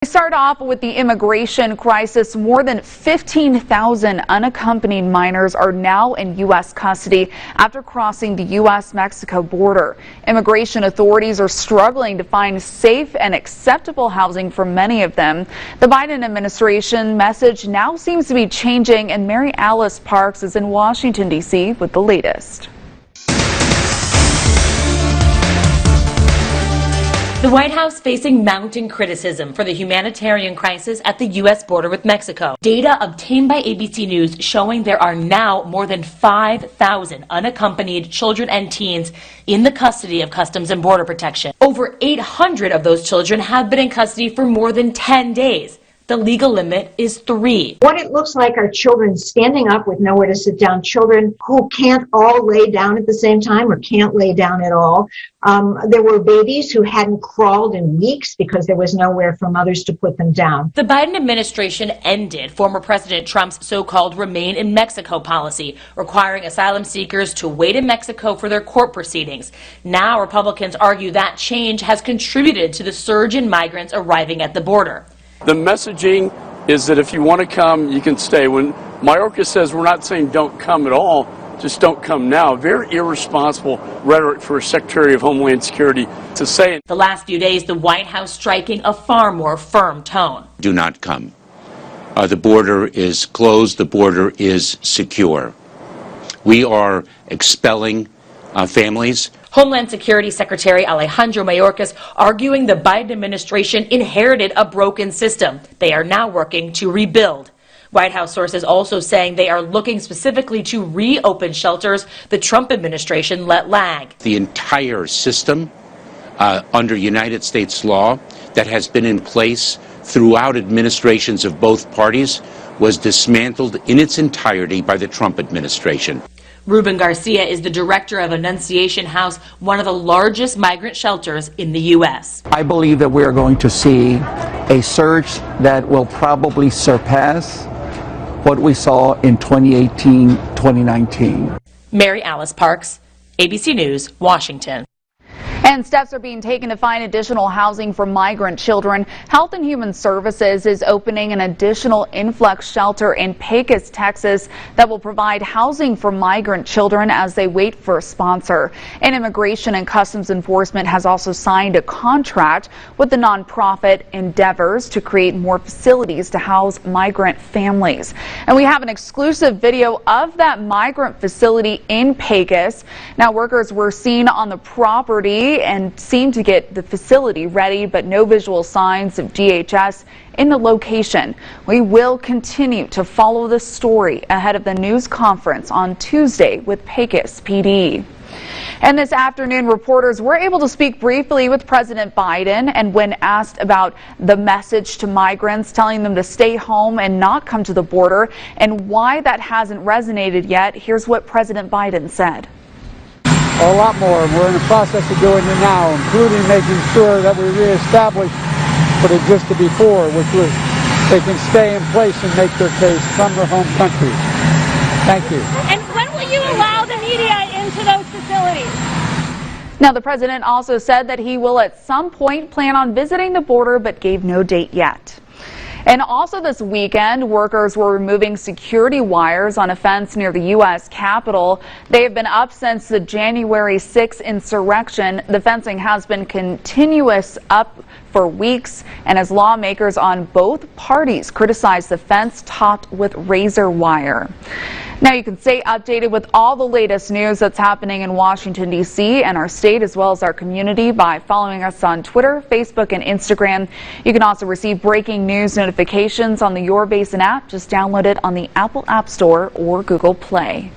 We start off with the immigration crisis. More than 15,000 unaccompanied minors are now in U.S. custody after crossing the U.S.-Mexico border. Immigration authorities are struggling to find safe and acceptable housing for many of them. The Biden administration message now seems to be changing, and Mary Alice Parks is in Washington, D.C. with the latest. The White House facing mounting criticism for the humanitarian crisis at the U.S. border with Mexico. Data obtained by ABC News showing there are now more than 5,000 unaccompanied children and teens in the custody of Customs and Border Protection. Over 800 of those children have been in custody for more than 10 days. The legal limit is 3. What it looks like are children standing up with nowhere to sit down, children who can't all lay down at the same time or can't lay down at all. There were babies who hadn't crawled in weeks because there was nowhere for mothers to put them down. The Biden administration ended former President Trump's so-called Remain in Mexico policy, requiring asylum seekers to wait in Mexico for their court proceedings. Now Republicans argue that change has contributed to the surge in migrants arriving at the border. The messaging is that if you want to come, you can stay. When Mayorkas says we're not saying don't come at all, just don't come now. Very irresponsible rhetoric for a Secretary of Homeland Security to say it. The last few days, the White House striking a far more firm tone. Do not come. The border is closed. The border is secure. We are expelling families. Homeland Security Secretary Alejandro Mayorkas arguing the Biden administration inherited a broken system. They are now working to rebuild. White House sources also saying they are looking specifically to reopen shelters the Trump administration let lag. The entire system under United States law that has been in place throughout administrations of both parties was dismantled in its entirety by the Trump administration. Ruben Garcia is the director of Annunciation House, one of the largest migrant shelters in the U.S. I believe that we are going to see a surge that will probably surpass what we saw in 2018, 2019. Mary Alice Parks, ABC News, Washington. And steps are being taken to find additional housing for migrant children. Health and Human Services is opening an additional influx shelter in Pecos, Texas, that will provide housing for migrant children as they wait for a sponsor. And Immigration and Customs Enforcement has also signed a contract with the nonprofit Endeavors to create more facilities to house migrant families. And we have an exclusive video of that migrant facility in Pecos. Now, workers were seen on the property and seem to get the facility ready, but no visual signs of DHS in the location. We will continue to follow this story ahead of the news conference on Tuesday with Pecos PD. And this afternoon, reporters were able to speak briefly with President Biden, and when asked about the message to migrants, telling them to stay home and not come to the border, and why that hasn't resonated yet, here's what President Biden said. A lot more. We're in the process of doing it now, including making sure that we reestablish what existed before, which was they can stay in place and make their case from their home country. Thank you. And when will you allow the media into those facilities? Now, the president also said that he will at some point plan on visiting the border, but gave no date yet. And also this weekend, workers were removing security wires on a fence near the U.S. Capitol. They have been up since the January 6th insurrection. The fencing has been continuous up for weeks, and as lawmakers on both parties criticize the fence topped with razor wire. Now you can stay updated with all the latest news that's happening in Washington, D.C. and our state, as well as our community, by following us on Twitter, Facebook, and Instagram. You can also receive breaking news notifications on the Your Basin app. Just download it on the Apple App Store or Google Play.